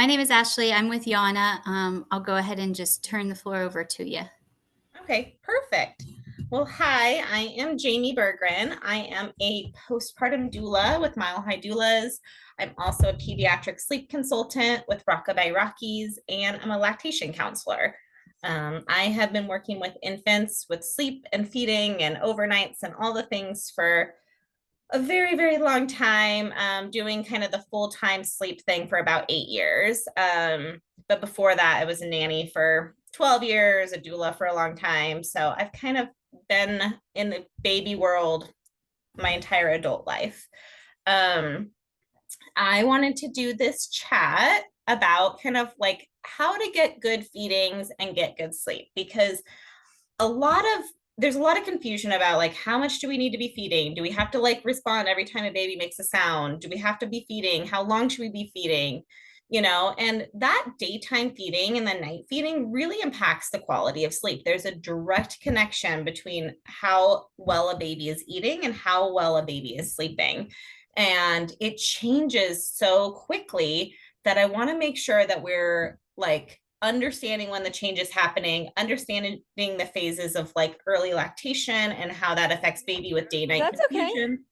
My name is Ashley. I'm with Yana. I'll go ahead and just turn the floor over to you. Okay, perfect. Well, hi, I am Jamie Bergren. I am a postpartum doula with Mile High Doulas. I'm also a pediatric sleep consultant with Rockabye Rockies, and I'm a lactation counselor. I have been working with infants with sleep and feeding and overnights and all the things for a very, very long time, doing kind of the full-time sleep thing for about 8 years. But before that, I was a nanny for 12 years, a doula for a long time. So I've kind of been in the baby world my entire adult life. Um, I wanted to do this chat about kind of like how to get good feedings and get good sleep because a lot of there's a lot of confusion about like how much do we need to be feeding? Do we have to like respond every time a baby makes a sound? Do we have to be feeding? How long should we be feeding? And that daytime feeding and the night feeding really impacts the quality of sleep. There's a direct connection between how well a baby is eating and how well a baby is sleeping. And it changes so quickly that I want to make sure that we're like understanding when the change is happening, understanding the phases of like early lactation and how that affects baby with day night That's okay. confusion.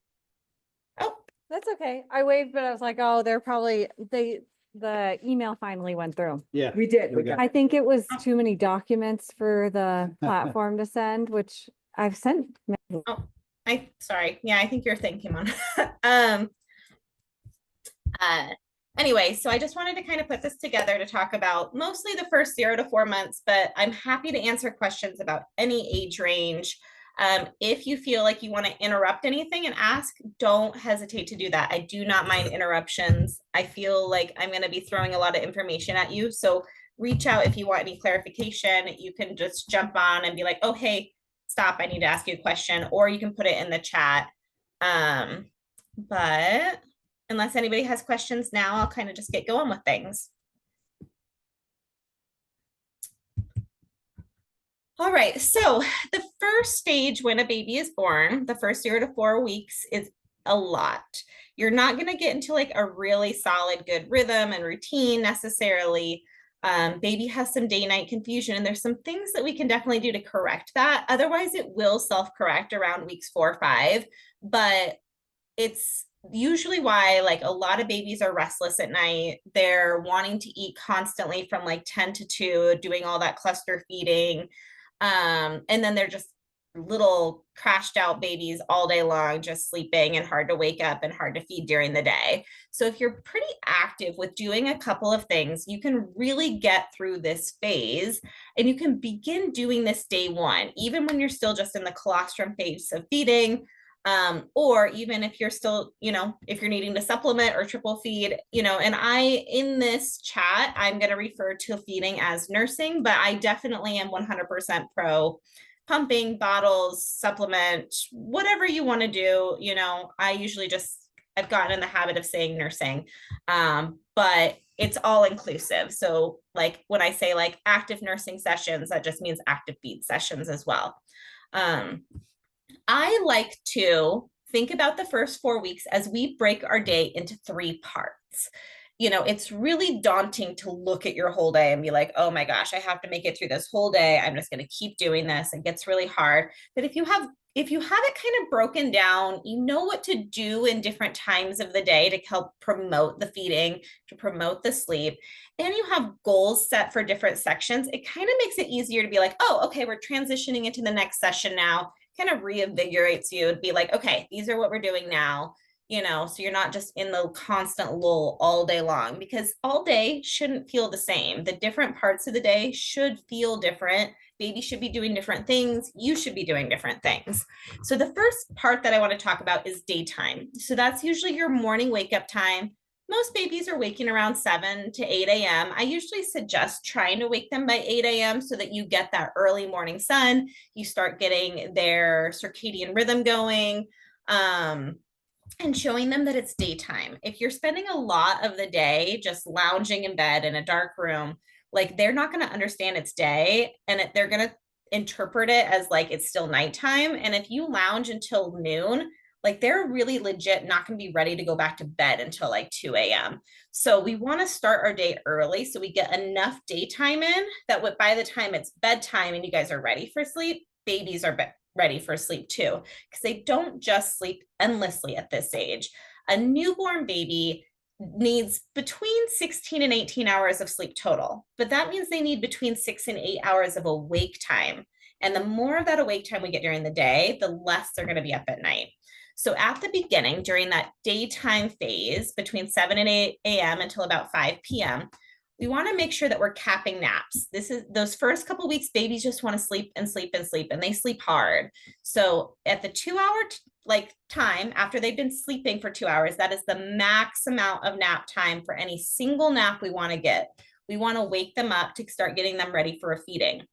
Oh, That's okay. I waved, but I was like, oh, the email finally went through. Yeah. We did. We got I think it was too many documents for the platform to send, which I've sent. oh, sorry. Yeah, I think your thing came on. um, uh, anyway, so I just wanted to kind of put this together to talk about mostly the first 0 to 4 months, but I'm happy to answer questions about any age range. If you feel like you want to interrupt anything and ask, don't hesitate to do that. I do not mind interruptions. I feel like I'm going to be throwing a lot of information at you. So reach out if you want any clarification. You can just jump on and be like, oh, hey, stop. I need to ask you a question, or you can put it in the chat. But unless anybody has questions now, I'll kind of just get going with things. All right, so the first stage when a baby is born, the first 0 to 4 weeks is a lot. You're not going to get into like a really solid, good rhythm and routine necessarily. Baby has some day night confusion, and there's some things that we can definitely do to correct that. Otherwise, it will self correct around weeks 4 or 5, but it's usually why like a lot of babies are restless at night. They're wanting to eat constantly from like 10 to 2, doing all that cluster feeding. And then they're just little crashed out babies all day long, just sleeping and hard to wake up and hard to feed during the day. So if you're pretty active with doing a couple of things, you can really get through this phase, and you can begin doing this day one, even when you're still just in the colostrum phase of feeding. Or even if you're still, if you're needing to supplement or triple feed, and in this chat, I'm going to refer to feeding as nursing, but I definitely am 100% pro pumping, bottles, supplement, whatever you want to do. I usually I've gotten in the habit of saying nursing, but it's all inclusive. So like when I say like active nursing sessions, that just means active feed sessions as well. I like to think about the first 4 weeks as we break our day into 3 parts. It's really daunting to look at your whole day and be like, oh my gosh, I have to make it through this whole day. I'm just going to keep doing this. It gets really hard. But if you have it kind of broken down, you know what to do in different times of the day to help promote the feeding, to promote the sleep, and you have goals set for different sections, it kind of makes it easier to be like, oh, okay, we're transitioning into the next session now. Kind of reinvigorates you and be like, okay, these are what we're doing now, so you're not just in the constant lull all day long, because all day shouldn't feel the same. The different parts of the day should feel different. Baby should be doing different things. You should be doing different things. So the first part that I want to talk about is daytime. So that's usually your morning wake up time. Most babies are waking around 7 to 8 a.m. I usually suggest trying to wake them by 8 a.m. so that you get that early morning sun. You start getting their circadian rhythm going, and showing them that it's daytime. If you're spending a lot of the day just lounging in bed in a dark room, like they're not going to understand it's day, and they're going to interpret it as like it's still nighttime. And if you lounge until noon, like they're really legit not going to be ready to go back to bed until like 2 a.m. So we want to start our day early so we get enough daytime in that by the time it's bedtime and you guys are ready for sleep, babies are ready for sleep too, because they don't just sleep endlessly at this age. A newborn baby needs between 16 and 18 hours of sleep total, but that means they need between 6 and 8 hours of awake time. And the more of that awake time we get during the day, the less they're going to be up at night. So at the beginning, during that daytime phase between 7 and 8 a.m. until about 5 p.m., we want to make sure that we're capping naps. This is those first couple of weeks, babies just want to sleep and sleep and sleep, and they sleep hard. So at the 2 hour like time after they've been sleeping for 2 hours, that is the max amount of nap time for any single nap we want to get. We want to wake them up to start getting them ready for a feeding.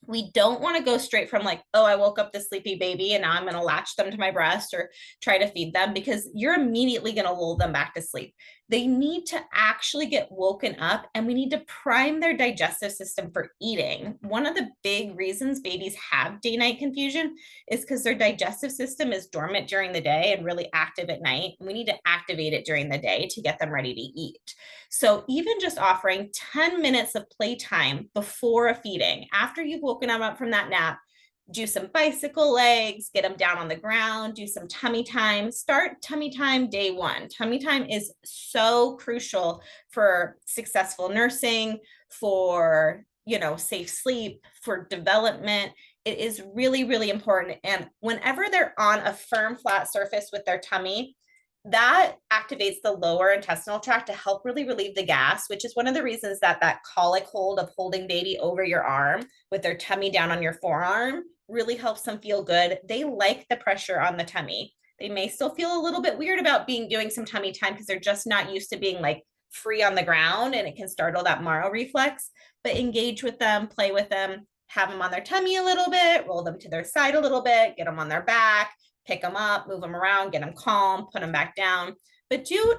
We don't want to go straight from like, oh, I woke up the sleepy baby and now I'm going to latch them to my breast or try to feed them, because you're immediately going to lull them back to sleep. They need to actually get woken up, and we need to prime their digestive system for eating. One of the big reasons babies have day-night confusion is because their digestive system is dormant during the day and really active at night. And we need to activate it during the day to get them ready to eat. So even just offering 10 minutes of playtime before a feeding, after you've woken them up from that nap, do some bicycle legs, get them down on the ground, do some tummy time. Start tummy time day one. Tummy time is so crucial for successful nursing, for, safe sleep, for development. It is really, really important. And whenever they're on a firm, flat surface with their tummy, that activates the lower intestinal tract to help really relieve the gas, which is one of the reasons that colic hold of holding baby over your arm with their tummy down on your forearm really helps them feel good. They like the pressure on the tummy. They may still feel a little bit weird about doing some tummy time because they're just not used to being like free on the ground, and it can startle that Maro reflex. But engage with them, play with them, have them on their tummy a little bit, roll them to their side a little bit, get them on their back, pick them up, move them around, get them calm, put them back down. But do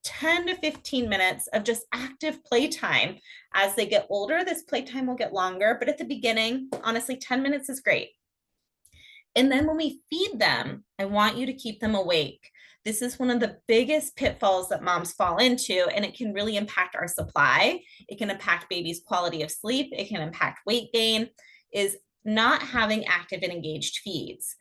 10 to 15 minutes of just active playtime. As they get older, this playtime will get longer, but at the beginning, honestly, 10 minutes is great. And then when we feed them, I want you to keep them awake. This is one of the biggest pitfalls that moms fall into, and it can really impact our supply. It can impact baby's quality of sleep. It can impact weight gain, is not having active and engaged feeds.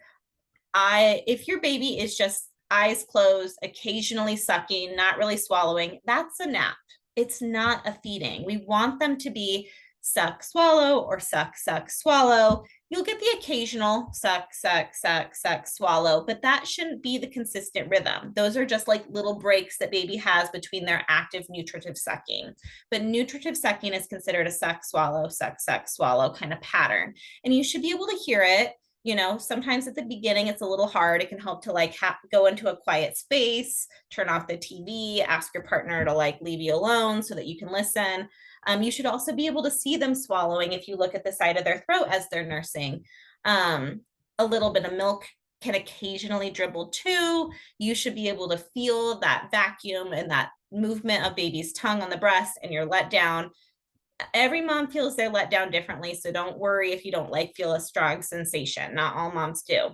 If your baby is just eyes closed, occasionally sucking, not really swallowing, that's a nap. It's not a feeding. We want them to be suck, swallow, or suck, suck, swallow. You'll get the occasional suck, suck, suck, suck, swallow, but that shouldn't be the consistent rhythm. Those are just like little breaks that baby has between their active nutritive sucking. But nutritive sucking is considered a suck, swallow, suck, suck, swallow kind of pattern. And you should be able to hear it. Sometimes at the beginning, it's a little hard. It can help to like go into a quiet space, turn off the TV, ask your partner to like leave you alone so that you can listen. You should also be able to see them swallowing if you look at the side of their throat as they're nursing. A little bit of milk can occasionally dribble too. You should be able to feel that vacuum and that movement of baby's tongue on the breast, and you're let down. Every mom feels they're let down differently, so don't worry if you don't feel a strong sensation. Not all moms do,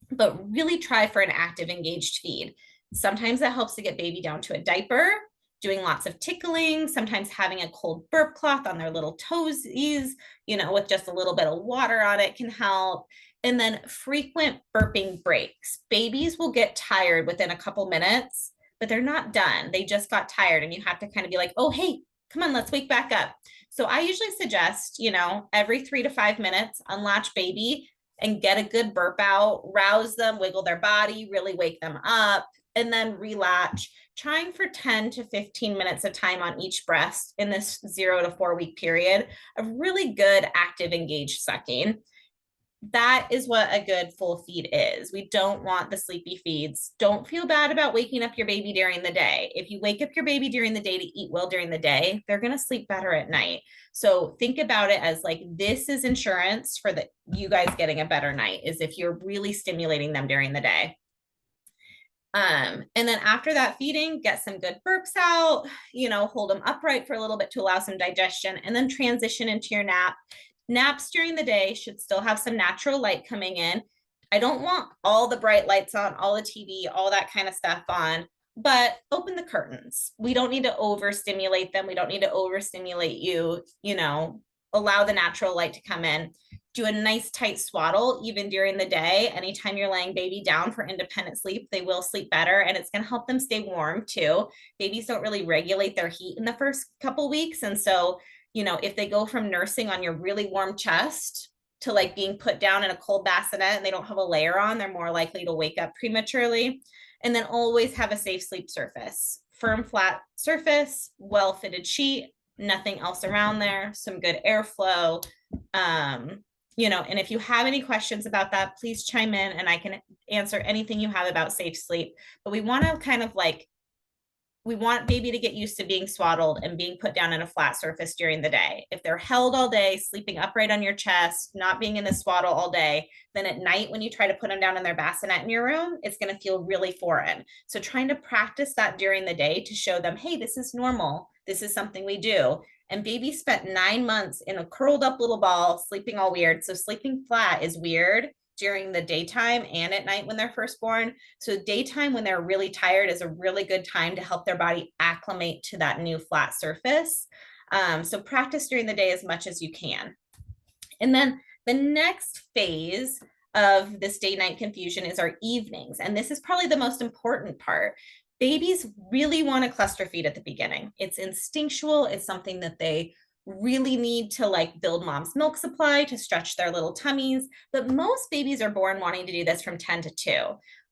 but really try for an active, engaged feed. Sometimes that helps to get baby down to a diaper, doing lots of tickling, sometimes having a cold burp cloth on their little toesies, with just a little bit of water on it can help. And then frequent burping breaks. Babies will get tired within a couple minutes, but they're not done. They just got tired, and you have to kind of be like, oh, hey, come on, let's wake back up. So I usually suggest, every 3 to 5 minutes, unlatch baby and get a good burp out, rouse them, wiggle their body, really wake them up, and then relatch, trying for 10 to 15 minutes of time on each breast in this 0 to 4 week period of really good, active, engaged sucking. That is what a good full feed is. We don't want the sleepy feeds. Don't feel bad about waking up your baby during the day. If you wake up your baby during the day to eat well during the day, they're going to sleep better at night. So think about it as like, this is insurance for you guys getting a better night, is if you're really stimulating them during the day. And then after that feeding, get some good burps out, hold them upright for a little bit to allow some digestion, and then transition into your nap. Naps during the day should still have some natural light coming in. I don't want all the bright lights on, all the TV, all that kind of stuff on, but open the curtains. We don't need to overstimulate them. We don't need to overstimulate you, you know, allow the natural light to come in. Do a nice tight swaddle even during the day. Anytime you're laying baby down for independent sleep, they will sleep better, and it's going to help them stay warm too. Babies don't really regulate their heat in the first couple weeks. And so, you know, if they go from nursing on your really warm chest to like being put down in a cold bassinet and they don't have a layer on, they're more likely to wake up prematurely. And then always have a safe sleep surface, firm, flat surface, well-fitted sheet, nothing else around there, some good airflow. You know, and if you have any questions about that, please chime in and I can answer anything you have about safe sleep. But we want to kind of like, we want baby to get used to being swaddled and being put down in a flat surface during the day. If they're held all day, sleeping upright on your chest, not being in the swaddle all day, then at night when you try to put them down in their bassinet in your room, it's going to feel really foreign. So trying to practice that during the day to show them, hey, this is normal. This is something we do. And baby spent 9 months in a curled up little ball, sleeping all weird. So sleeping flat is weird during the daytime and at night when they're first born. So daytime when they're really tired is a really good time to help their body acclimate to that new flat surface. So practice during the day as much as you can. And then the next phase of this day-night confusion is our evenings. And this is probably the most important part. Babies really want to cluster feed at the beginning. It's instinctual. It's something that they really need to like build mom's milk supply to stretch their little tummies. But most babies are born wanting to do this from 10 to 2.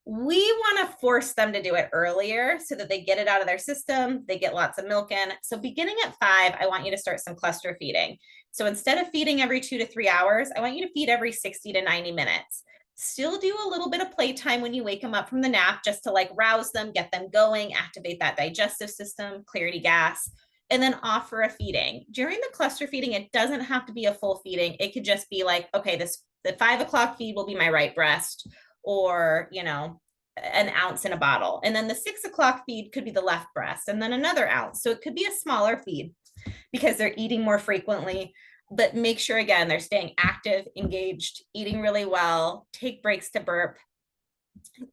We want to force them to do it earlier so that they get it out of their system. They get lots of milk in. So beginning at 5, I want you to start some cluster feeding. So instead of feeding every 2 to 3 hours, I want you to feed every 60 to 90 minutes. Still do a little bit of playtime when you wake them up from the nap, just to like rouse them, get them going, activate that digestive system, clarity gas, and then offer a feeding. During the cluster feeding, it doesn't have to be a full feeding. It could just be like, okay, the 5 o'clock feed will be my right breast, or, you know, an ounce in a bottle. And then the 6 o'clock feed could be the left breast, and then another ounce. So it could be a smaller feed because they're eating more frequently. But make sure, again, they're staying active, engaged, eating really well, take breaks to burp,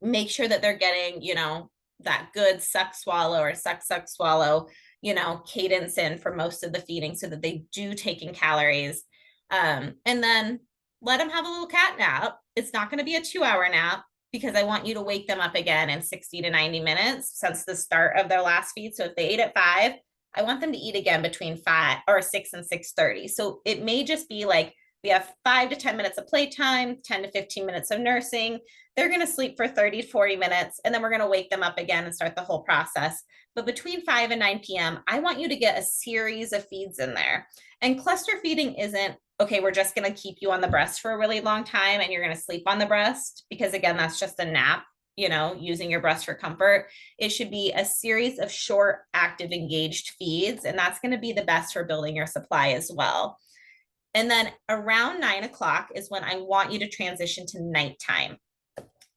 make sure that they're getting, you know, that good suck, swallow, or suck, suck, swallow, you know, cadence in for most of the feeding so that they do take in calories. And then let them have a little cat nap. It's not going to be a 2-hour nap because I want you to wake them up again in 60 to 90 minutes since the start of their last feed. So if they ate at 5, I want them to eat again between 5 or 6 and 6:30. So it may just be like we have 5 to 10 minutes of playtime, 10 to 15 minutes of nursing. They're going to sleep for 30 to 40 minutes, and then we're going to wake them up again and start the whole process. But between 5 and 9 p.m., I want you to get a series of feeds in there. And cluster feeding isn't, okay, we're just going to keep you on the breast for a really long time and you're going to sleep on the breast, because again, that's just a nap, you know, using your breast for comfort. It should be a series of short, active, engaged feeds. And that's going to be the best for building your supply as well. And then around 9 o'clock is when I want you to transition to nighttime.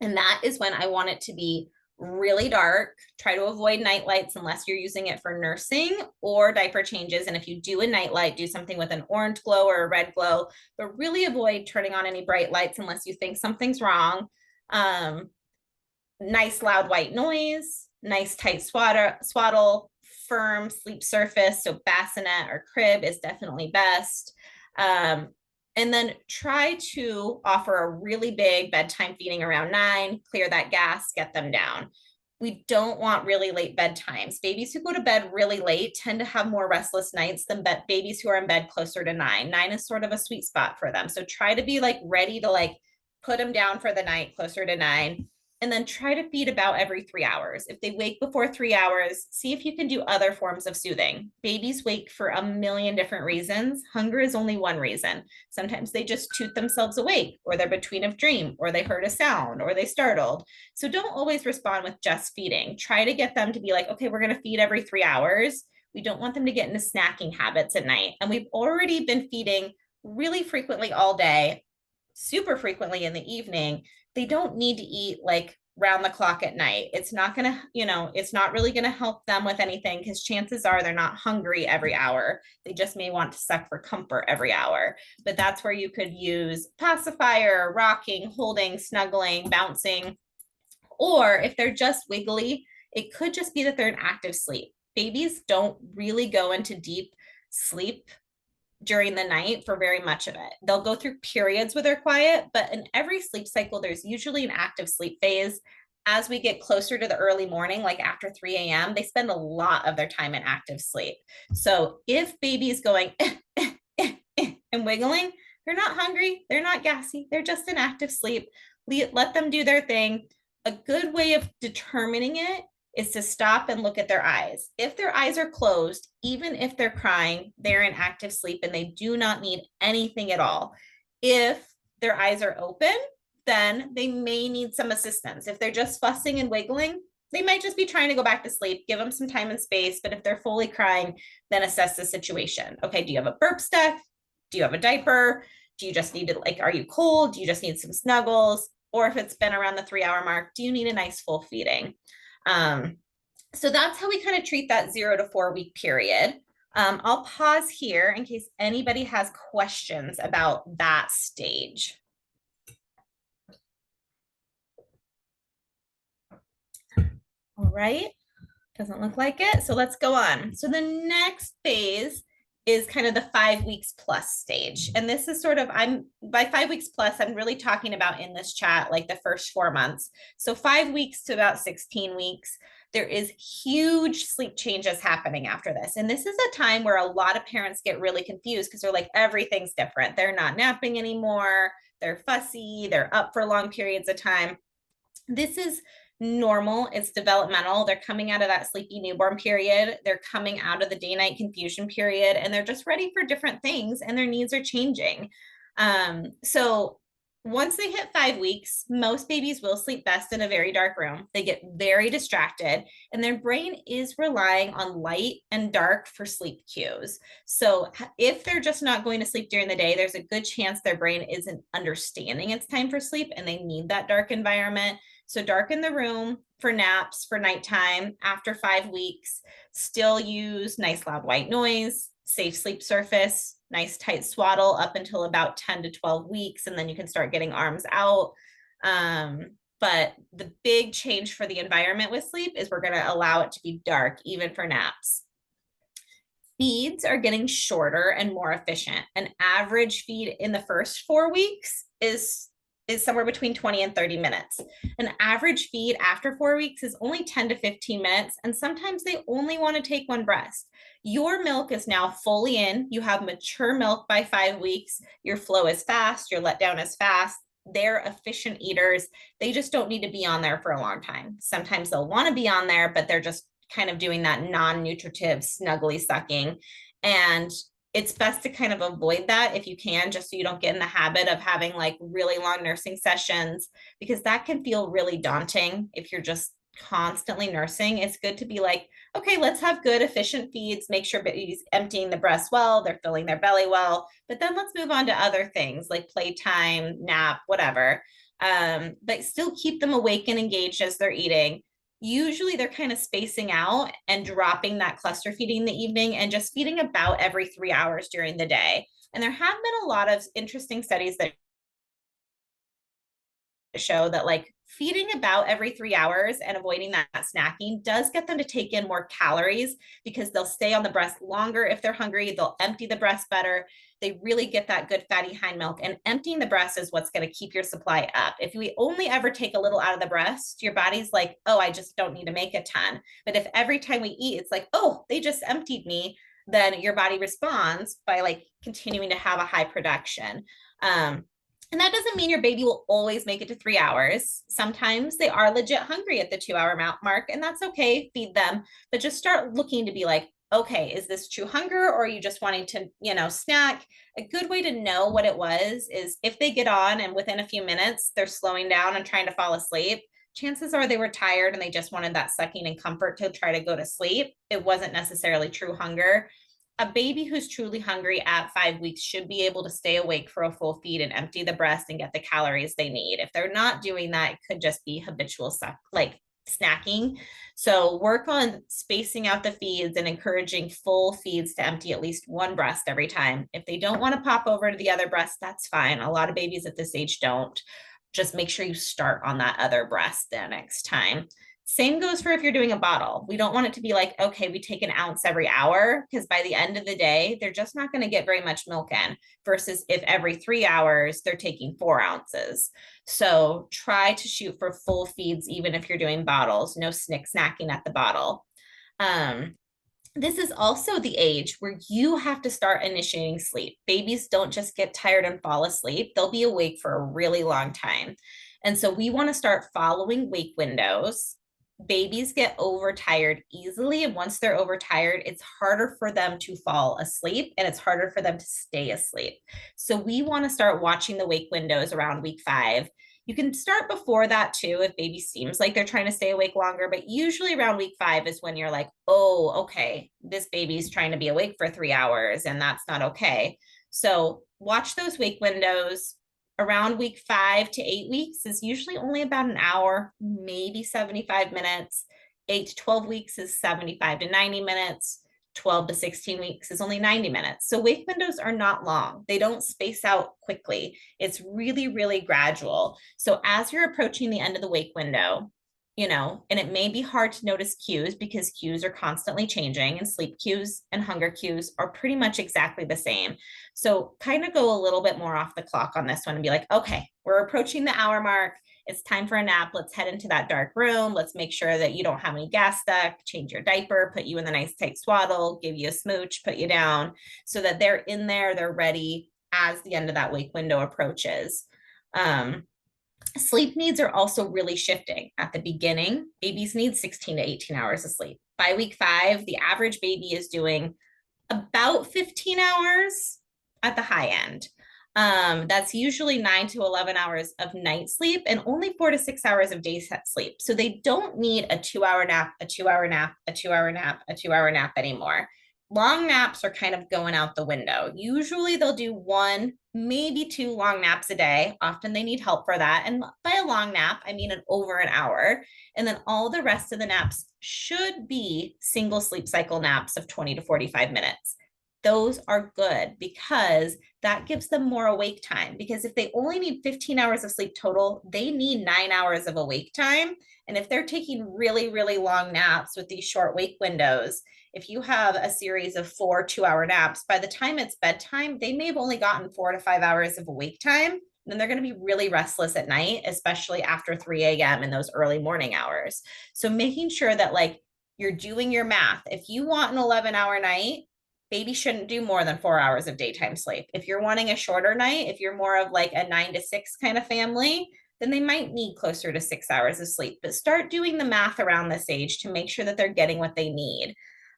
And that is when I want it to be really dark. Try to avoid night lights unless you're using it for nursing or diaper changes. And if you do a night light, do something with an orange glow or a red glow, but really avoid turning on any bright lights unless you think something's wrong. Nice loud white noise, nice tight swaddle, firm sleep surface. So bassinet or crib is definitely best. And then try to offer a really big bedtime feeding around 9, clear that gas, get them down. We don't want really late bedtimes. Babies who go to bed really late tend to have more restless nights than babies who are in bed closer to 9. 9 is sort of a sweet spot for them. So try to be like ready to like put them down for the night closer to 9. And then try to feed about every 3 hours. If they wake before 3 hours, see if you can do other forms of soothing. Babies wake for a million different reasons. Hunger is only one reason. Sometimes they just toot themselves awake, or they're between a dream, or they heard a sound, or they startled. So don't always respond with just feeding. Try to get them to be like, okay, we're going to feed every 3 hours. We don't want them to get into snacking habits at night. And we've already been feeding really frequently all day, super frequently in the evening. They don't need to eat like round the clock at night. It's not going to, it's not really going to help them with anything because chances are they're not hungry every hour. They just may want to suck for comfort every hour. But that's where you could use pacifier, rocking, holding, snuggling, bouncing. Or if they're just wiggly, it could just be that they're in active sleep. Babies don't really go into deep sleep during the night for very much of it. They'll go through periods where they're quiet, but in every sleep cycle, there's usually an active sleep phase. As we get closer to the early morning, like after 3 a.m., they spend a lot of their time in active sleep. So if baby is going and wiggling, they're not hungry, they're not gassy, they're just in active sleep. Let them do their thing. A good way of determining it is to stop and look at their eyes. If their eyes are closed, even if they're crying, they're in active sleep and they do not need anything at all. If their eyes are open, then they may need some assistance. If they're just fussing and wiggling, they might just be trying to go back to sleep. Give them some time and space. But if they're fully crying, then assess the situation. Okay, do you have a burp stuck? Do you have a diaper? Do you just need to, like, are you cold? Do you just need some snuggles? Or if it's been around the 3-hour mark, do you need a nice full feeding? So that's how we kind of treat that 0 to 4 week period. I'll pause here in case anybody has questions about that stage. All right, doesn't look like it. So let's go on. So the next phase is kind of the 5 weeks plus stage. And this is sort of, by 5 weeks plus, I'm really talking about in this chat, like the first 4 months. So 5 weeks to about 16 weeks, there is huge sleep changes happening after this. And this is a time where a lot of parents get really confused because they're like, everything's different. They're not napping anymore. They're fussy. They're up for long periods of time. This is normal. It's developmental. They're coming out of that sleepy newborn period. They're coming out of the day-night confusion period, and they're just ready for different things, and their needs are changing. So once they hit 5 weeks, most babies will sleep best in a very dark room. They get very distracted, and their brain is relying on light and dark for sleep cues. So if they're just not going to sleep during the day, there's a good chance their brain isn't understanding it's time for sleep, and they need that dark environment. So darken the room for naps for nighttime after 5 weeks. Still use nice loud white noise, safe sleep surface, nice tight swaddle up until about 10 to 12 weeks. And then you can start getting arms out. But the big change for the environment with sleep is we're going to allow it to be dark, even for naps. Feeds are getting shorter and more efficient. An average feed in the first 4 weeks is somewhere between 20 and 30 minutes. An average feed after 4 weeks is only 10 to 15 minutes, and sometimes they only want to take one breast. Your milk is now fully in. You have mature milk by 5 weeks. Your flow is fast. Your letdown is fast. They're efficient eaters. They just don't need to be on there for a long time. Sometimes they'll want to be on there, but they're just kind of doing that non-nutritive snuggly sucking. And it's best to kind of avoid that if you can, just so you don't get in the habit of having like really long nursing sessions, because that can feel really daunting if you're just constantly nursing. It's good to be like, okay, let's have good, efficient feeds, make sure baby's emptying the breast well, they're filling their belly well, but then let's move on to other things like playtime, nap, whatever. But still keep them awake and engaged as they're eating. Usually they're kind of spacing out and dropping that cluster feeding in the evening and just feeding about every 3 hours during the day. And there have been a lot of interesting studies that show that like feeding about every 3 hours and avoiding that snacking does get them to take in more calories because they'll stay on the breast longer if they're hungry. They'll empty the breast better. They really get that good fatty hind milk, and emptying the breast is what's going to keep your supply up. If we only ever take a little out of the breast, your body's like, oh, I just don't need to make a ton. But if every time we eat, it's like, oh, they just emptied me, then your body responds by like continuing to have a high production. And that doesn't mean your baby will always make it to 3 hours. Sometimes they are legit hungry at the 2-hour mark, and that's okay, feed them, but just start looking to be like, okay, is this true hunger, or are you just wanting to, snack? A good way to know what it was is if they get on and within a few minutes, they're slowing down and trying to fall asleep, chances are they were tired and they just wanted that sucking and comfort to try to go to sleep. It wasn't necessarily true hunger. a baby who's truly hungry at 5 weeks should be able to stay awake for a full feed and empty the breast and get the calories they need. If they're not doing that, it could just be habitual stuff like snacking. So work on spacing out the feeds and encouraging full feeds to empty at least one breast every time. If they don't want to pop over to the other breast, that's fine. A lot of babies at this age don't. Just make sure you start on that other breast the next time. Same goes for if you're doing a bottle. We don't want it to be like, okay, we take an ounce every hour, because by the end of the day, they're just not going to get very much milk in, versus if every 3 hours, they're taking 4 ounces. So try to shoot for full feeds, even if you're doing bottles, no snacking at the bottle. This is also the age where you have to start initiating sleep. Babies don't just get tired and fall asleep. They'll be awake for a really long time. And so we want to start following wake windows. Babies get overtired easily. And once they're overtired, it's harder for them to fall asleep and it's harder for them to stay asleep. So we want to start watching the wake windows around week 5. You can start before that too if baby seems like they're trying to stay awake longer, but usually around week 5 is when you're like, oh, okay, this baby's trying to be awake for 3 hours and that's not okay. So watch those wake windows. Around week 5 to 8 weeks is usually only about an hour, maybe 75 minutes. 8 to 12 weeks is 75 to 90 minutes. 12 to 16 weeks is only 90 minutes. So wake windows are not long. They don't space out quickly. It's really, really gradual. So as you're approaching the end of the wake window, and it may be hard to notice cues because cues are constantly changing, and sleep cues and hunger cues are pretty much exactly the same. So kind of go a little bit more off the clock on this one and be like, okay, we're approaching the hour mark. It's time for a nap. Let's head into that dark room. Let's make sure that you don't have any gas stuck, change your diaper, put you in the nice tight swaddle, give you a smooch, put you down so that they're in there, they're ready as the end of that wake window approaches. Sleep needs are also really shifting. At the beginning, babies need 16 to 18 hours of sleep. By week 5, the average baby is doing about 15 hours at the high end. That's usually 9 to 11 hours of night sleep and only 4 to 6 hours of day sleep. So they don't need a 2-hour nap, a 2-hour nap, a 2-hour nap, a 2-hour nap anymore. Long naps are kind of going out the window. Usually they'll do 1, maybe 2 long naps a day. Often they need help for that. And by a long nap, I mean over an hour. And then all the rest of the naps should be single sleep cycle naps of 20 to 45 minutes. Those are good because that gives them more awake time. Because if they only need 15 hours of sleep total, they need 9 hours of awake time. And if they're taking really, really long naps with these short wake windows, if you have a series of 4 2-hour naps, by the time it's bedtime, they may have only gotten 4 to 5 hours of awake time. Then they're going to be really restless at night, especially after 3 a.m. in those early morning hours. So making sure that you're doing your math. If you want an 11-hour night, baby shouldn't do more than 4 hours of daytime sleep. If you're wanting a shorter night, if you're more of a 9 to 6 kind of family, then they might need closer to 6 hours of sleep. But start doing the math around this age to make sure that they're getting what they need.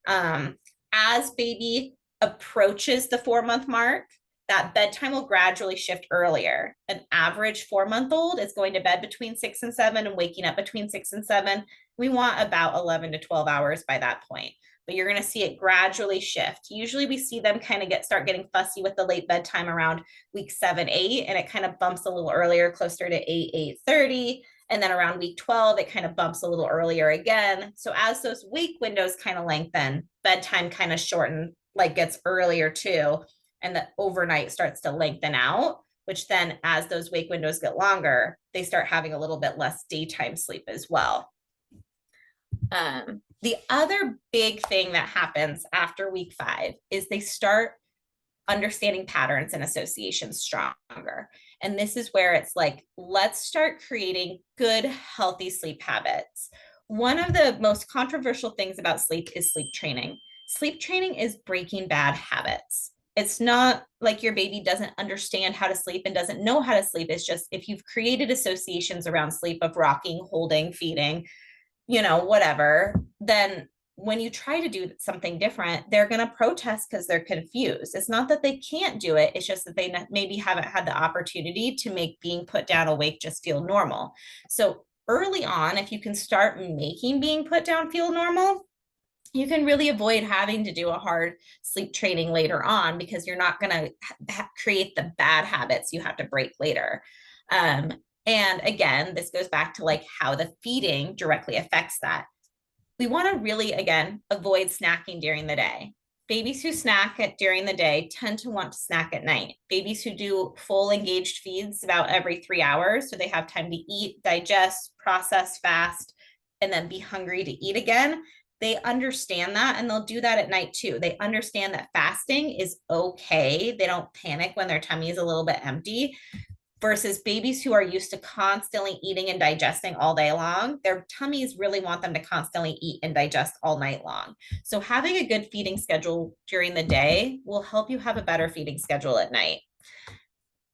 As baby approaches the 4-month mark, that bedtime will gradually shift earlier. An average 4-month-old is going to bed between 6 and 7 and waking up between 6 and 7. We want about 11 to 12 hours by that point. But you're going to see it gradually shift. Usually we see them kind of start getting fussy with the late bedtime around week 7, 8, and it kind of bumps a little earlier, closer to 8, 8:30. And then around week 12, it kind of bumps a little earlier again. So as those wake windows kind of lengthen, bedtime kind of shorten, gets earlier too. And the overnight starts to lengthen out, which then as those wake windows get longer, they start having a little bit less daytime sleep as well. The other big thing that happens after week 5 is they start understanding patterns and associations stronger. And this is where it's let's start creating good, healthy sleep habits. One of the most controversial things about sleep is sleep training. Sleep training is breaking bad habits. It's not like your baby doesn't understand how to sleep and doesn't know how to sleep. It's just if you've created associations around sleep of rocking, holding, feeding, whatever, then when you try to do something different, they're going to protest because they're confused. It's not that they can't do it. It's just that they maybe haven't had the opportunity to make being put down awake just feel normal. So early on, if you can start making being put down feel normal, you can really avoid having to do a hard sleep training later on because you're not going to create the bad habits you have to break later. Um, and again, this goes back to like how the feeding directly affects that. We want to really, again, avoid snacking during the day. Babies who snack during the day tend to want to snack at night. Babies who do full engaged feeds about every 3 hours, so they have time to eat, digest, process fast, and then be hungry to eat again. They understand that and they'll do that at night too. They understand that fasting is okay. They don't panic when their tummy is a little bit empty versus babies who are used to constantly eating and digesting all day long. Their tummies really want them to constantly eat and digest all night long. So having a good feeding schedule during the day will help you have a better feeding schedule at night.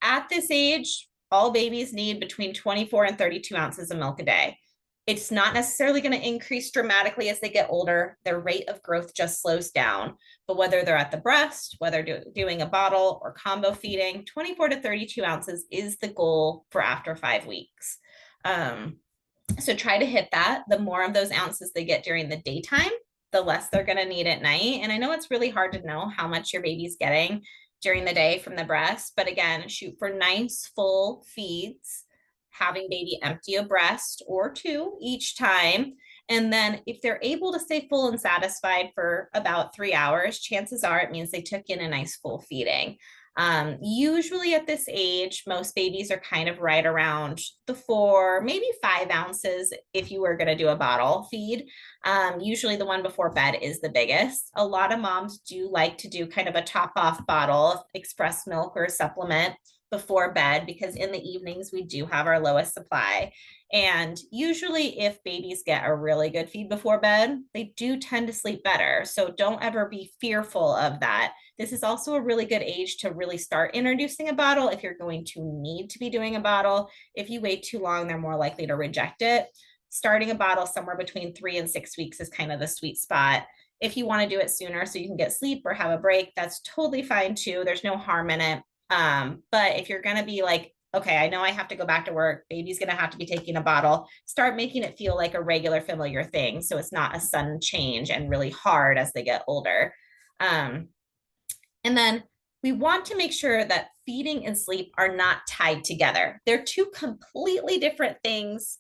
At this age, all babies need between 24 and 32 ounces of milk a day. It's not necessarily going to increase dramatically as they get older. Their rate of growth just slows down. But whether they're at the breast, whether doing a bottle or combo feeding, 24 to 32 ounces is the goal for after 5 weeks. So try to hit that. The more of those ounces they get during the daytime, the less they're going to need at night. And I know it's really hard to know how much your baby's getting during the day from the breast, but again, shoot for nice full feeds, having baby empty a breast or two each time. And then if they're able to stay full and satisfied for about 3 hours, chances are it means they took in a nice full feeding. Usually at this age, most babies are kind of right around the 4, maybe 5 ounces if you were going to do a bottle feed. Usually the one before bed is the biggest. A lot of moms do like to do kind of a top off bottle, express milk or supplement before bed because in the evenings we do have our lowest supply. And usually if babies get a really good feed before bed, they do tend to sleep better. So don't ever be fearful of that. This is also a really good age to really start introducing a bottle if you're going to need to be doing a bottle. If you wait too long, they're more likely to reject it. Starting a bottle somewhere between 3 and 6 weeks is kind of the sweet spot. If you want to do it sooner so you can get sleep or have a break, that's totally fine too. There's no harm in it. But if you're going to be like, okay, I know I have to go back to work, baby's going to have to be taking a bottle, start making it feel like a regular familiar thing. So it's not a sudden change and really hard as they get older. And then we want to make sure that feeding and sleep are not tied together. They're two completely different things.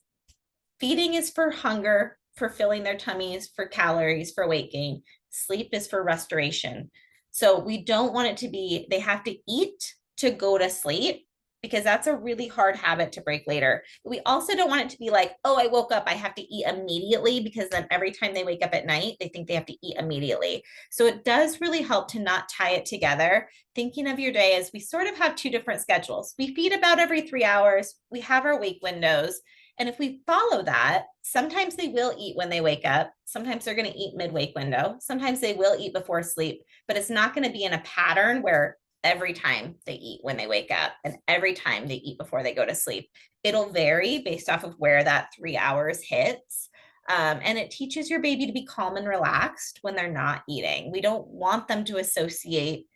Feeding is for hunger, for filling their tummies, for calories, for weight gain. Sleep is for restoration. So we don't want it to be, they have to eat to go to sleep because that's a really hard habit to break later. But we also don't want it to be like, oh, I woke up, I have to eat immediately because then every time they wake up at night, they think they have to eat immediately. So it does really help to not tie it together. Thinking of your day as we sort of have two different schedules. We feed about every 3 hours. We have our wake windows. And if we follow that, sometimes they will eat when they wake up. Sometimes they're going to eat mid-wake window. Sometimes they will eat before sleep, but it's not going to be in a pattern where every time they eat when they wake up and every time they eat before they go to sleep. It'll vary based off of where that 3 hours hits. And it teaches your baby to be calm and relaxed when they're not eating. We don't want them to associate,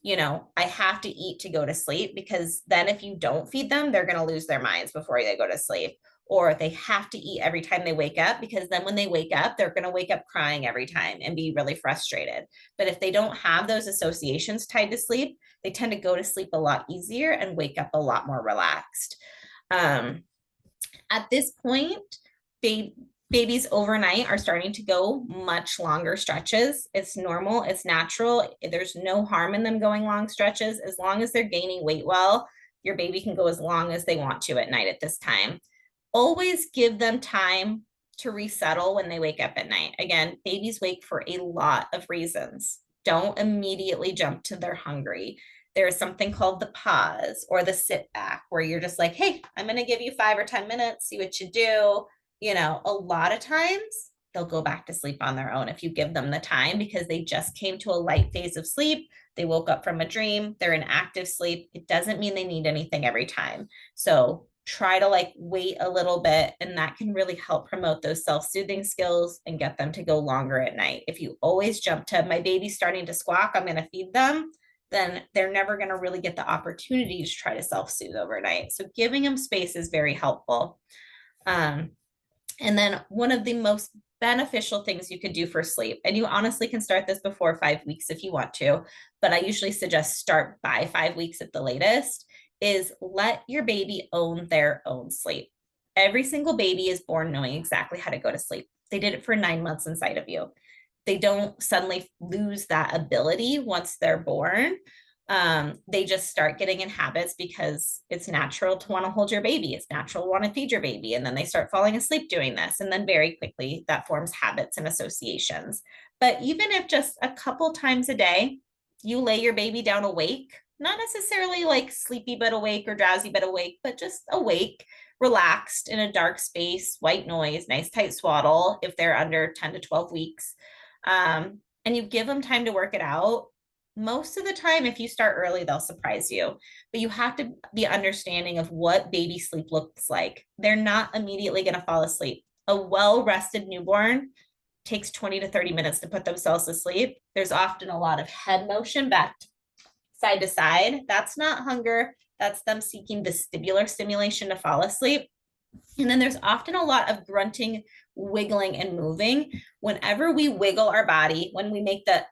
I have to eat to go to sleep, because then if you don't feed them, they're going to lose their minds before they go to sleep. Or they have to eat every time they wake up, because then when they wake up, they're going to wake up crying every time and be really frustrated. But if they don't have those associations tied to sleep, they tend to go to sleep a lot easier and wake up a lot more relaxed. At this point, babies overnight are starting to go much longer stretches. It's normal, it's natural. There's no harm in them going long stretches. As long as they're gaining weight well, your baby can go as long as they want to at night at this time. Always give them time to resettle when they wake up at night. Again, babies wake for a lot of reasons. Don't immediately jump to they're hungry. There's something called the pause or the sit back, where you're just like, hey, I'm going to give you 5 or 10 minutes, see what you do. A lot of times they'll go back to sleep on their own if you give them the time, because they just came to a light phase of sleep. They woke up from a dream. They're in active sleep. It doesn't mean they need anything every time. So try to wait a little bit, and that can really help promote those self-soothing skills and get them to go longer at night. If you always jump to my baby's starting to squawk, I'm going to feed them, then they're never going to really get the opportunity to try to self-soothe overnight. So giving them space is very helpful. And then one of the most beneficial things you could do for sleep. And you honestly can start this before 5 weeks if you want to, but I usually suggest start by 5 weeks at the latest, is let your baby own their own sleep. Every single baby is born knowing exactly how to go to sleep. They did it for 9 months inside of you. They don't suddenly lose that ability once they're born. They just start getting in habits because it's natural to want to hold your baby. It's natural to want to feed your baby. And then they start falling asleep doing this. And then very quickly that forms habits and associations. But even if just a couple times a day, you lay your baby down awake, not necessarily like sleepy but awake or drowsy but awake, but just awake, relaxed in a dark space, white noise, nice tight swaddle if they're under 10 to 12 weeks. And you give them time to work it out. Most of the time, if you start early, they'll surprise you, but you have to be understanding of what baby sleep looks like. They're not immediately going to fall asleep. A well-rested newborn takes 20 to 30 minutes to put themselves to sleep. There's often a lot of head motion back side to side. That's not hunger. That's them seeking vestibular stimulation to fall asleep. And then there's often a lot of grunting, wiggling, and moving. Whenever we wiggle our body, when we make the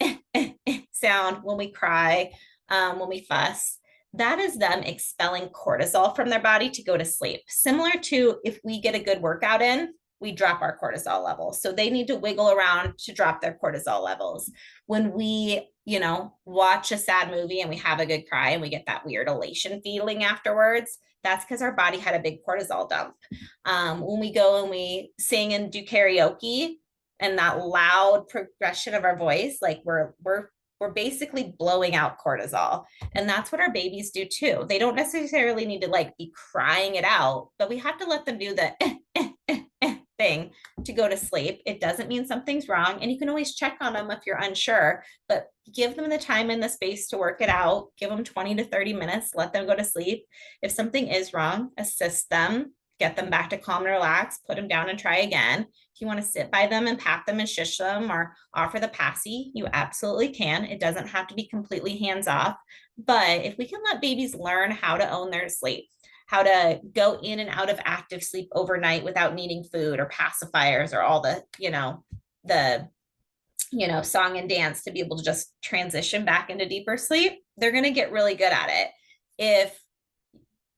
sound, when we cry, when we fuss, that is them expelling cortisol from their body to go to sleep. Similar to if we get a good workout in, we drop our cortisol levels. So they need to wiggle around to drop their cortisol levels. When we, watch a sad movie and we have a good cry and we get that weird elation feeling afterwards, that's because our body had a big cortisol dump. When we go and we sing and do karaoke and that loud progression of our voice, like we're basically blowing out cortisol. And that's what our babies do too. They don't necessarily need to like be crying it out, but we have to let them do the thing to go to sleep. It doesn't mean something's wrong. And you can always check on them if you're unsure, but give them the time and the space to work it out. Give them 20 to 30 minutes, let them go to sleep. If something is wrong, assist them, get them back to calm and relax, put them down and try again. If you want to sit by them and pat them and shush them or offer the passy, you absolutely can. It doesn't have to be completely hands off. But if we can let babies learn how to own their sleep, how to go in and out of active sleep overnight without needing food or pacifiers or all the, song and dance to be able to just transition back into deeper sleep, they're going to get really good at it. If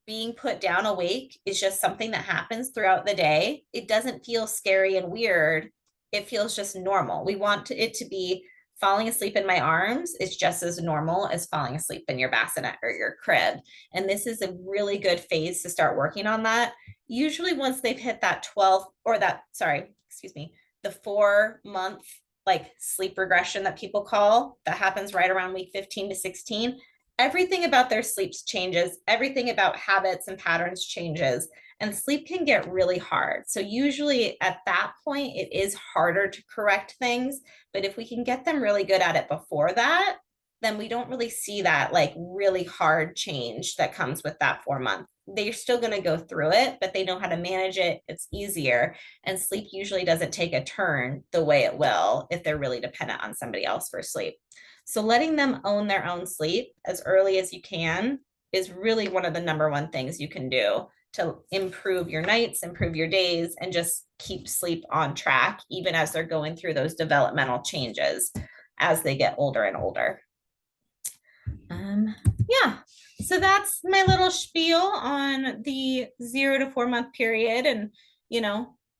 being put down awake is just something that happens throughout the day, it doesn't feel scary and weird. It feels just normal. We want it to be falling asleep in my arms is just as normal as falling asleep in your bassinet or your crib. And this is a really good phase to start working on that. Usually once they've hit that the 4-month like sleep regression that people call, that happens right around week 15 to 16. Everything about their sleeps changes. Everything about habits and patterns changes. And sleep can get really hard. So usually at that point, it is harder to correct things. But if we can get them really good at it before that, then we don't really see that like really hard change that comes with that 4 month. They're still going to go through it, but they know how to manage it. It's easier. And sleep usually doesn't take a turn the way it will if they're really dependent on somebody else for sleep. So letting them own their own sleep as early as you can is really one of the number one things you can do to improve your nights, improve your days, and just keep sleep on track, even as they're going through those developmental changes as they get older and older. So that's my little spiel on the 0 to 4 month period and,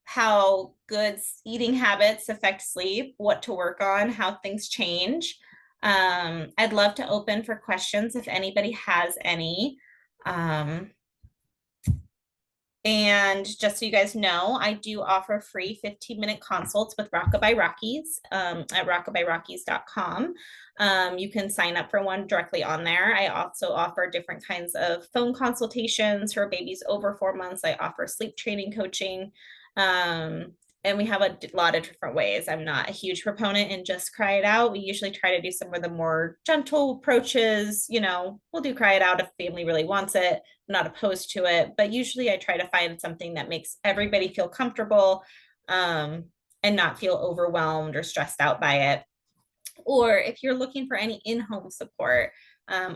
how good eating habits affect sleep, what to work on, how things change. I'd love to open for questions if anybody has any. And just so you guys know, I do offer free 15-minute consults with Rockabye Rockies at rockabyrockies.com. You can sign up for one directly on there. I also offer different kinds of phone consultations for babies over 4 months. I offer sleep training coaching. And we have a lot of different ways. I'm not a huge proponent in just cry it out. We usually try to do some of the more gentle approaches. We'll do cry it out if family really wants it. I'm not opposed to it, but usually I try to find something that makes everybody feel comfortable and not feel overwhelmed or stressed out by it. Or if you're looking for any in-home support,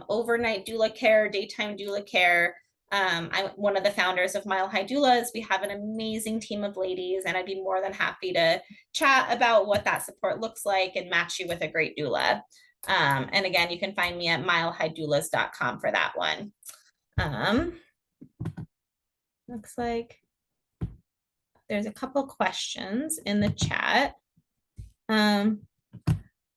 overnight doula care, daytime doula care, I'm one of the founders of Mile High Doulas. We have an amazing team of ladies, and I'd be more than happy to chat about what that support looks like and match you with a great doula. And again, you can find me at milehighdoulas.com for that one. Looks like there's a couple questions in the chat.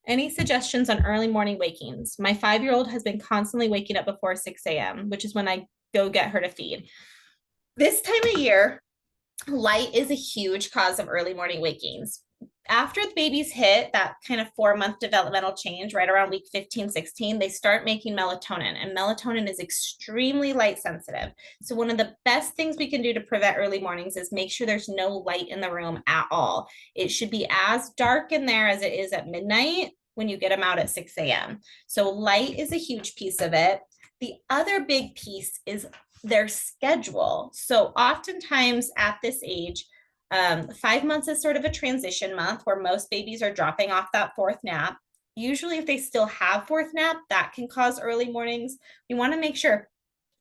Any suggestions on early morning wakings? My 5-year-old has been constantly waking up before 6 a.m., which is when I go get her to feed. This time of year, light is a huge cause of early morning wakings. After the babies hit that kind of 4-month developmental change, right around week 15, 16, they start making melatonin, and melatonin is extremely light sensitive. So one of the best things we can do to prevent early mornings is make sure there's no light in the room at all. It should be as dark in there as it is at midnight when you get them out at 6 a.m. So light is a huge piece of it. The other big piece is their schedule. So oftentimes at this age, 5 months is sort of a transition month where most babies are dropping off that 4th nap. Usually if they still have 4th nap, that can cause early mornings. We want to make sure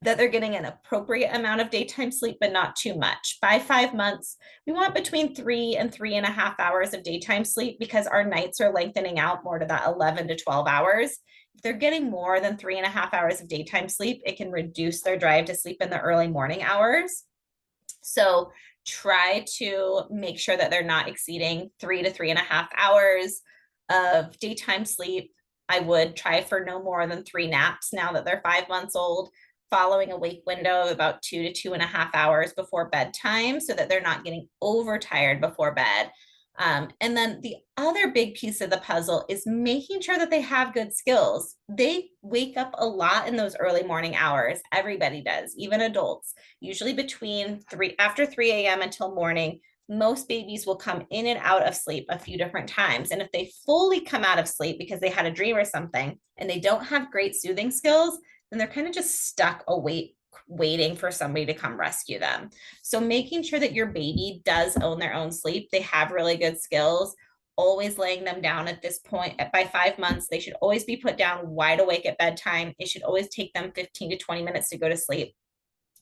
that they're getting an appropriate amount of daytime sleep, but not too much. By 5 months, we want between 3 and 3.5 hours of daytime sleep because our nights are lengthening out more to that 11 to 12 hours. If they're getting more than 3.5 hours of daytime sleep, it can reduce their drive to sleep in the early morning hours. So try to make sure that they're not exceeding 3 to 3.5 hours of daytime sleep. I would try for no more than 3 naps now that they're 5 months old, following a wake window of about 2 to 2.5 hours before bedtime so that they're not getting overtired before bed. And then the other big piece of the puzzle is making sure that they have good skills. They wake up a lot in those early morning hours. Everybody does, even adults, usually after 3 a.m. until morning. Most babies will come in and out of sleep a few different times. And if they fully come out of sleep because they had a dream or something and they don't have great soothing skills, then they're kind of just stuck awake, waiting for somebody to come rescue them. So making sure that your baby does own their own sleep, they have really good skills, always laying them down at this point. By 5 months, they should always be put down wide awake at bedtime. It should always take them 15 to 20 minutes to go to sleep.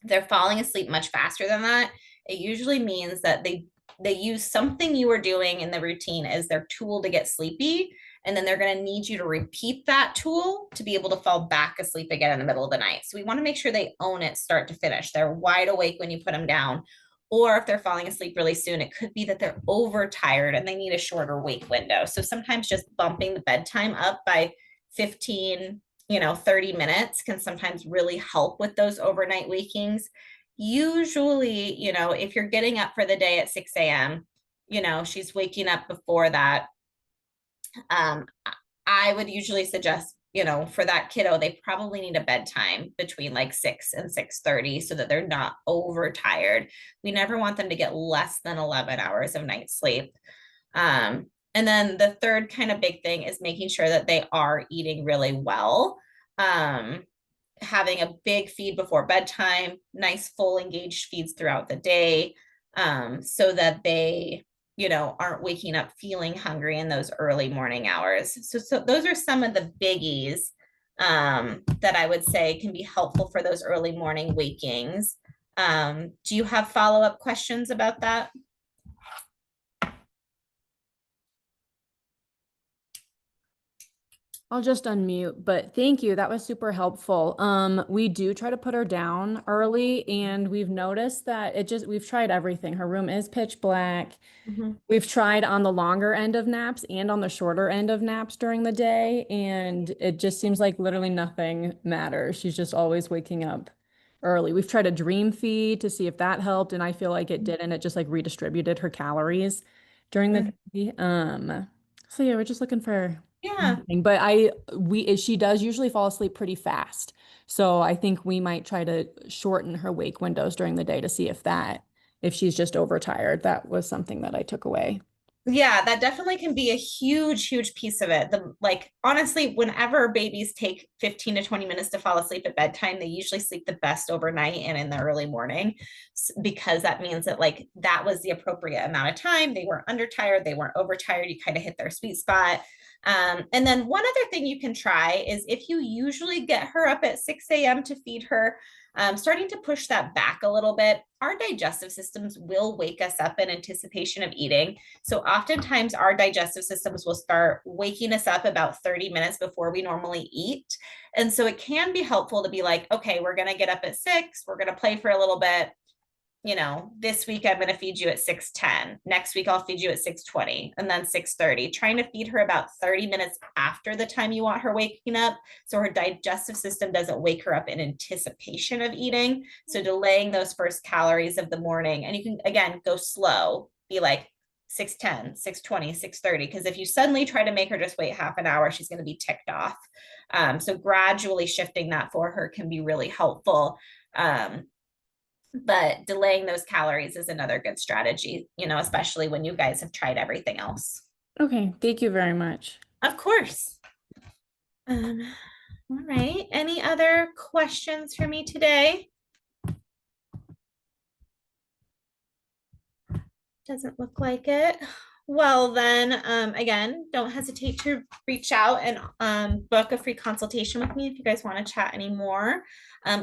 If they're falling asleep much faster than that, it usually means that they use something you were doing in the routine as their tool to get sleepy. And then they're going to need you to repeat that tool to be able to fall back asleep again in the middle of the night. So we want to make sure they own it start to finish. They're wide awake when you put them down. Or if they're falling asleep really soon, it could be that they're overtired and they need a shorter wake window. So sometimes just bumping the bedtime up by 15, 30 minutes can sometimes really help with those overnight wakings. Usually, if you're getting up for the day at 6 a.m., she's waking up before that. I would usually suggest, for that kiddo, they probably need a bedtime between like 6 and 6:30 so that they're not overtired. We never want them to get less than 11 hours of night sleep. And then the third kind of big thing is making sure that they are eating really well. Having a big feed before bedtime, nice full engaged feeds throughout the day, so that they aren't waking up feeling hungry in those early morning hours. So those are some of the biggies that I would say can be helpful for those early morning wakings. Do you have follow-up questions about that? I'll just unmute, but thank you. That was super helpful. We do try to put her down early, and we've noticed that we've tried everything. Her room is pitch black. We've tried on the longer end of naps and on the shorter end of naps during the day, and it just seems like literally nothing matters. She's just always waking up early. We've tried a dream feed to see if that helped, and I feel like it didn't. It just like redistributed her calories during the day. So yeah, we're just looking for anything. But she does usually fall asleep pretty fast. So I think we might try to shorten her wake windows during the day to see if she's just overtired. That was something that I took away. Yeah, that definitely can be a huge, huge piece of it. Honestly, whenever babies take 15 to 20 minutes to fall asleep at bedtime, they usually sleep the best overnight and in the early morning, because that means that that was the appropriate amount of time. They weren't undertired, they weren't overtired. You kind of hit their sweet spot. And then one other thing you can try is if you usually get her up at 6 a.m. to feed her, starting to push that back a little bit. Our digestive systems will wake us up in anticipation of eating. So oftentimes our digestive systems will start waking us up about 30 minutes before we normally eat. And so it can be helpful to be like, okay, we're going to get up at 6, we're going to play for a little bit. This week I'm going to feed you at 6:10. Next week I'll feed you at 6:20 and then 6:30, trying to feed her about 30 minutes after the time you want her waking up. So her digestive system doesn't wake her up in anticipation of eating. So delaying those first calories of the morning. And you can, again, go slow, be like 6:10, 6:20, 6:30. Because if you suddenly try to make her just wait half an hour, she's going to be ticked off. So gradually shifting that for her can be really helpful. But delaying those calories is another good strategy, especially when you guys have tried everything else. Okay, thank you very much. Of course. All right. Any other questions for me today? Doesn't look like it. Well, then, again, don't hesitate to reach out and book a free consultation with me if you guys want to chat anymore.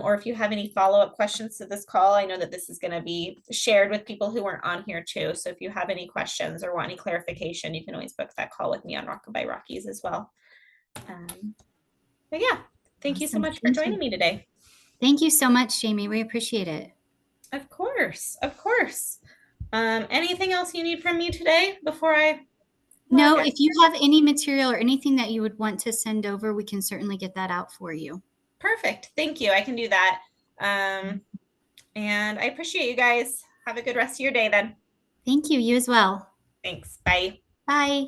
Or if you have any follow-up questions to this call. I know that this is going to be shared with people who weren't on here too. So if you have any questions or want any clarification, you can always book that call with me on Rocka by Rockies as well. But yeah, thank you so much for joining me today. Thank you so much, Jamie. We appreciate it. Of course, of course. Anything else you need from me today before I? No, if you have any material or anything that you would want to send over, we can certainly get that out for you. Perfect. Thank you. I can do that. And I appreciate you guys. Have a good rest of your day then. Thank you. You as well. Thanks. Bye. Bye.